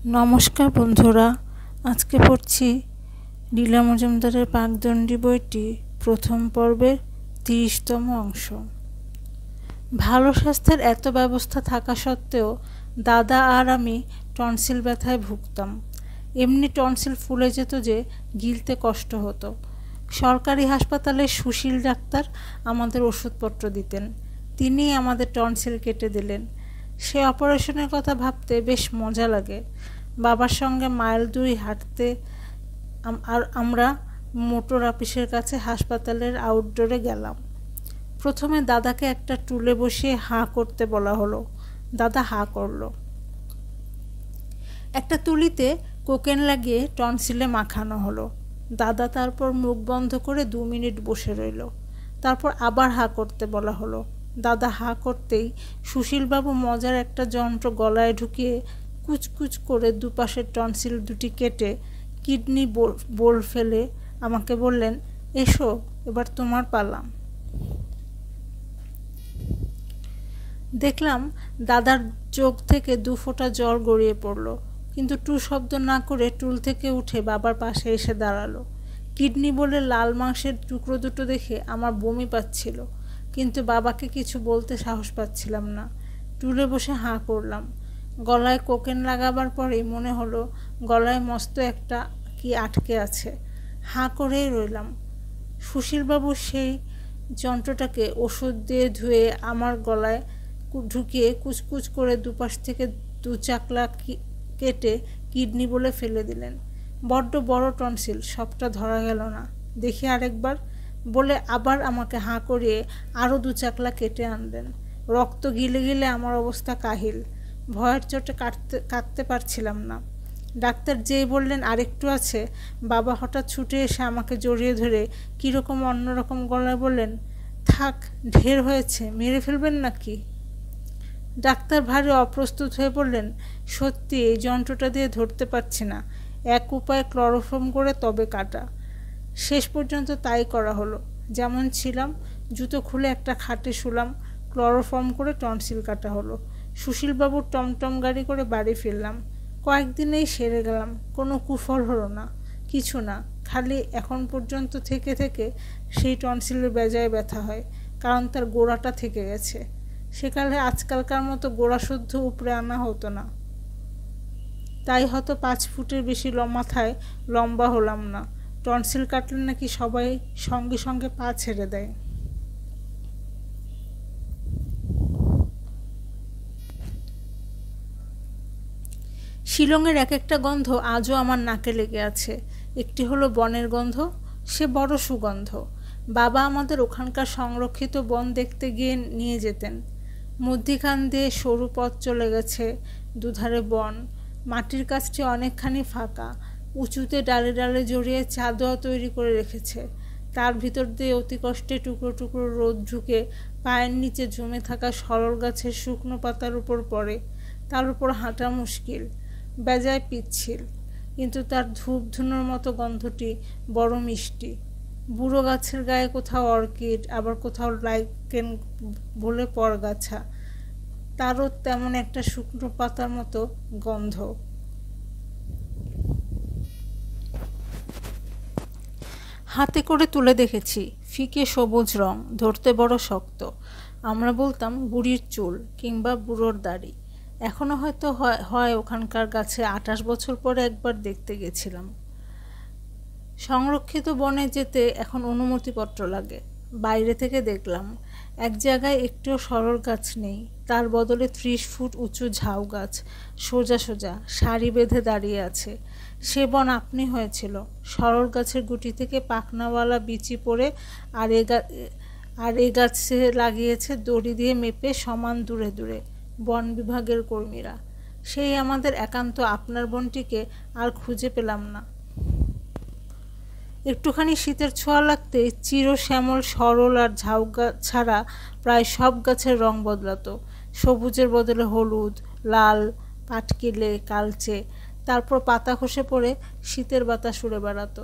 নমস্কার বন্ধুরা, আজকে পড়ছি লীলা মজুমদারের পাকদণ্ডী বইটি প্রথম পর্বের ৩০তম অংশ। ভালো স্বাস্থ্যের এত ব্যবস্থা থাকা সত্ত্বেও দাদা আর আমি টনসিল ব্যথায় ভুগতাম। এমনি টনসিল ফুলে যেত যে গিলতে কষ্ট হতো। সরকারি হাসপাতালে সুশীল ডাক্তার আমাদের ওষুধপত্র দিতেন, তিনিই আমাদের টনসিল কেটে দিলেন। সে অপারেশনের কথা ভাবতে বেশ মজা লাগে। বাবার সঙ্গে মাইল ২ হাঁটতে আর আমরা মোটর অফিসের কাছে হাসপাতালের আউটডোরে গেলাম। প্রথমে দাদাকে একটা টুলে বসিয়ে হাঁ করতে বলা হলো। দাদা হাঁ করলো। একটা তুলিতে কোকেন লাগিয়ে টনসিলে মাখানো হলো। দাদা তারপর মুখ বন্ধ করে ২ মিনিট বসে রইল। তারপর আবার হাঁ করতে বলা হলো। দাদা হাঁ করতেই সুশীলবাবু মজার একটা যন্ত্র গলায় ঢুকিয়ে কুচকুচ করে দুপাশের টনসিল দুটি কেটে কিডনি বোল ফেলে আমাকে বললেন, এসো এবার তোমার পালা। দেখলাম দাদার চোখ থেকে ২ ফোঁটা জল গড়িয়ে পড়ল, কিন্তু টু শব্দ না করে টুল থেকে উঠে বাবার পাশে এসে দাঁড়ালো। কিডনি বলে লাল মাংসের টুকরো দুটো দেখে আমার বমি পাচ্ছিল, কিন্তু বাবাকে কিছু বলতে সাহস পাচ্ছিলাম না। টুলে বসে হাঁ করলাম। গলায় কোকেন লাগাবার পরেই মনে হলো গলায় মস্ত একটা কি আটকে আছে। হাঁ করেই রইলাম। সুশীলবাবু সেই যন্ত্রটাকে ওষুধ দিয়ে ধুয়ে আমার গলায় ঢুকিয়ে কুচকুচ করে দুপাশ থেকে ২ চাকলা কেটে কিডনি বলে ফেলে দিলেন। বড্ড বড় টনসিল, সবটা ধরা গেল না। দেখি আরেকবার বলে আবার আমাকে হাঁ করিয়ে আরও ২ চাকলা কেটে আনলেন। রক্ত গিলে গিলে আমার অবস্থা কাহিল। ভয়ের চোটে কাঁদতে পারছিলাম না। ডাক্তার যেই বললেন আরেকটু আছে, বাবা হঠাৎ ছুটে এসে আমাকে জড়িয়ে ধরে কীরকম অন্যরকম গলায় বললেন, থাক, ঢের হয়েছে, মেরে ফেলবেন নাকি? ডাক্তার ভারী অপ্রস্তুত হয়ে বললেন, সত্যি এই যন্ত্রটা দিয়ে ধরতে পারছি না, এক উপায়ে ক্লোরোফর্ম করে তবে কাটা। শেষ পর্যন্ত তাই করা হলো। যেমন ছিলাম জুতো খুলে একটা খাটে শুলাম, ক্লোরোফর্ম করে টনসিল কাটা হলো। সুশীলবাবুর টমটম গাড়ি করে বাড়ি ফিরলাম। কয়েকদিনেই সেরে গেলাম। কোনো কুফল হলো না, কিছু না, খালি এখন পর্যন্ত থেকে থেকে সেই টনসিলের বেজায় ব্যথা হয়, কারণ তার গোড়াটা থেকে গেছে। সেকালে আজকালকার মতো গোড়া শুদ্ধ উপরে আনা হতো না, তাই হয়তো ৫ ফুটের বেশি মাথায় লম্বা হলাম না। টনসিল কাটলে নাকি সবাই সঙ্গে সঙ্গে পা ছেড়ে দেয়। শিলংয়ের এক একটা গন্ধ আজও আমার নাকে লেগে আছে। একটি হলো বনের গন্ধ, সে বড় সুগন্ধ। বাবা আমাদের ওখানকার সংরক্ষিত বন দেখতে গিয়ে নিয়ে যেতেন। মধ্যিখান দিয়ে সরু পথ চলে গেছে, দুধারে বন। মাটির কাছটি অনেকখানি ফাঁকা, উঁচুতে ডালে ডালে জড়িয়ে চাঁদোয়া তৈরি করে রেখেছে। তার ভিতর দিয়ে অতি কষ্টে টুকরো টুকরো রোদ ঢুকে পায়ের নিচে জমে থাকা সরল গাছের শুকনো পাতার উপর পড়ে। তার উপর হাঁটা মুশকিল, বেজায় পিচ্ছিল, কিন্তু তার ধূপ ধুনোর মতো গন্ধটি বড় মিষ্টি। বুড়ো গাছের গায়ে কোথাও অর্কিড, আবার কোথাও লাইকেন বলে পরগাছা, তারও তেমন একটা শুকনো পাতার মতো গন্ধ। হাতে করে তুলে দেখেছি, ফিকে সবুজ রং, ধরতে বড় শক্ত। আমরা বলতাম বুড়ির চুল কিংবা বুড়োর দাড়ি। এখনও হয়তো হয় ওখানকার গাছে ২৮ বছর পরে একবার দেখতে গেছিলাম। সংরক্ষিত বনে যেতে এখন অনুমতিপত্র লাগে। বাইরে থেকে দেখলাম এক জায়গায় একটিও সরল গাছ নেই, তার বদলে ৩০ ফুট উঁচু ঝাউ গাছ সোজা সোজা সারি বেঁধে দাঁড়িয়ে আছে। সে বন আপনি হয়েছিল। সরল গাছের গুটি থেকে পাখনাওয়ালা বিচি পড়ে আর এ গাছে লাগিয়েছে দড়ি দিয়ে মেপে সমান দূরে দূরে বন বিভাগের কর্মীরা। সেই আমাদের একান্ত আপনার বনটিকে আর খুঁজে পেলাম না। একটুখানি শীতের ছোঁয়া লাগতে চির শ্যামল সরল আর ঝাউ গাছ ছাড়া প্রায় সব গাছের রং বদলাতো। সবুজের বদলে হলুদ, লাল, পাটকিলে, কালচে। তারপর পাতা খসে পড়ে শীতের বাতাস উড়ে বেড়াতো।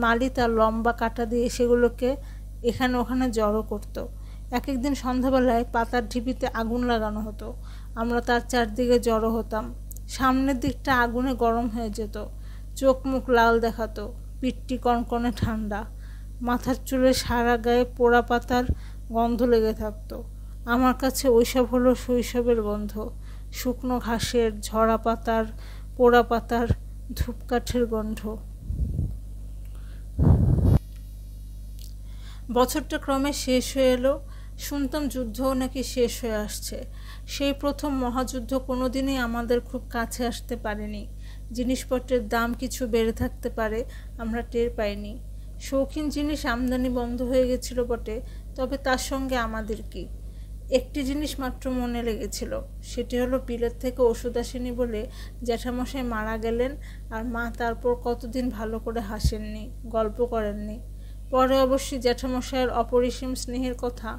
মালি তার লম্বা কাঁটা দিয়ে সেগুলোকে এখানে ওখানে জড়ো করতো। এক একদিন সন্ধ্যাবেলায় পাতার ঢিপিতে আগুন লাগানো হতো। আমরা তার চারদিকে জড়ো হতাম। সামনের দিকটা আগুনে গরম হয়ে যেত, চোখ মুখ লাল দেখাতো, পিঠটি কনকনে ঠান্ডা, মাথার চুলে সারা গায়ে পোড়া পাতার গন্ধ লেগে থাকতো। আমার কাছে ওইসব হলো শৈশবের গন্ধ, শুকনো ঘাসের, ঝরা পাতার, পোড়া পাতার, ধূপকাঠের গন্ধ। বছরটা ক্রমে শেষ হয়ে এলো। শুনতাম যুদ্ধও নাকি শেষ হয়ে আসছে। সেই প্রথম মহাযুদ্ধ কোনোদিনই আমাদের খুব কাছে আসতে পারেনি। জিনিসপত্রের দাম কিছু বেড়ে থাকতে পারে, আমরা টের পাইনি। শৌখিন জিনিস আমদানি বন্ধ হয়ে গেছিল বটে, তবে তার সঙ্গে আমাদের কি? একটি জিনিস মাত্র মনে লেগেছিল, সেটি হলো বিলেত থেকে ওষুধ আসেনি বলে জ্যাঠামশাই মারা গেলেন, আর মা তারপর কতদিন ভালো করে হাসেননি, গল্প করেননি। পরে অবশ্যই জ্যাঠামশাইয়ের অপরিসীম স্নেহের কথা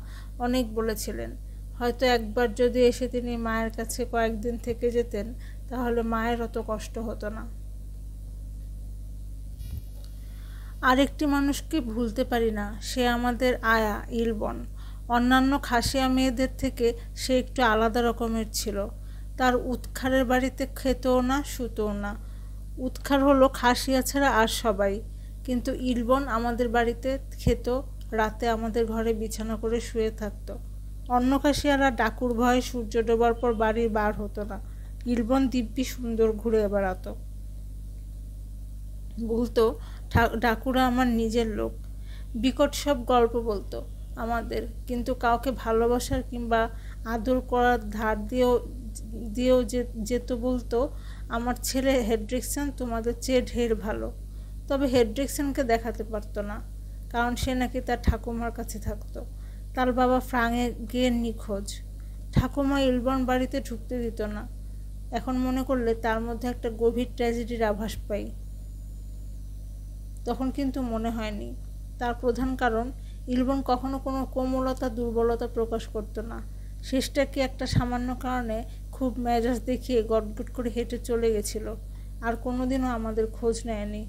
অনেক বলেছিলেন। হয়তো একবার যদি এসে তিনি মায়ের কাছে কয়েকদিন থেকে যেতেন, তাহলে মায়ের অত কষ্ট হতো না। আরেকটি মানুষকে ভুলতে পারি না, সে আমাদের আয়া ইলবন। অন্যান্য খাসিয়া মেয়েদের থেকে সে একটু আলাদা রকমের ছিল। তার উৎখারের বাড়িতে খেতেও না, শুতেও না। উৎখার হলো খাসিয়া ছাড়া আর সবাই, কিন্তু ইলবন আমাদের বাড়িতে খেত, রাতে আমাদের ঘরে বিছানা করে শুয়ে থাকতো। অন্য খাসিয়ারা ডাকুর ভয়ে সূর্য ডোবার পর বাড়ির বার হতো না। ইলবন দিব্যি সুন্দর ঘুরে বেড়াতো, বলতো ডাকুরা আমার নিজের লোক। বিকট সব গল্প বলতো আমাদের, কিন্তু কাউকে ভালোবাসার কিংবা আদর করার ধার দিয়েও যেত। বলতো, আমার ছেলে হেড্রিকসন তোমাদের চেয়ে ঢের ভালো। তবে হেড্রিকসনকে দেখাতে পারতো না, কারণ সে নাকি তার ঠাকুমার কাছে থাকতো। তার বাবা ফ্রাঙে গিয়ে নিখোঁজ। ঠাকুমা ইলবন বাড়িতে ঢুকতে দিত না। এখন মনে করলে তার মধ্যে একটা গভীর ট্র্যাজেডির আভাস পাই। তখন কিন্তু মনে হয়নি। তার প্রধান কারণ, ইলবন কখনো কোনো কোমলতা দুর্বলতা প্রকাশ করতো না। শেষটা কি একটা সামান্য কারণে খুব মেজাজ দেখিয়ে গটগট করে হেঁটে চলে গেছিল, আর কোনোদিনও আমাদের খোঁজ নেয়নি।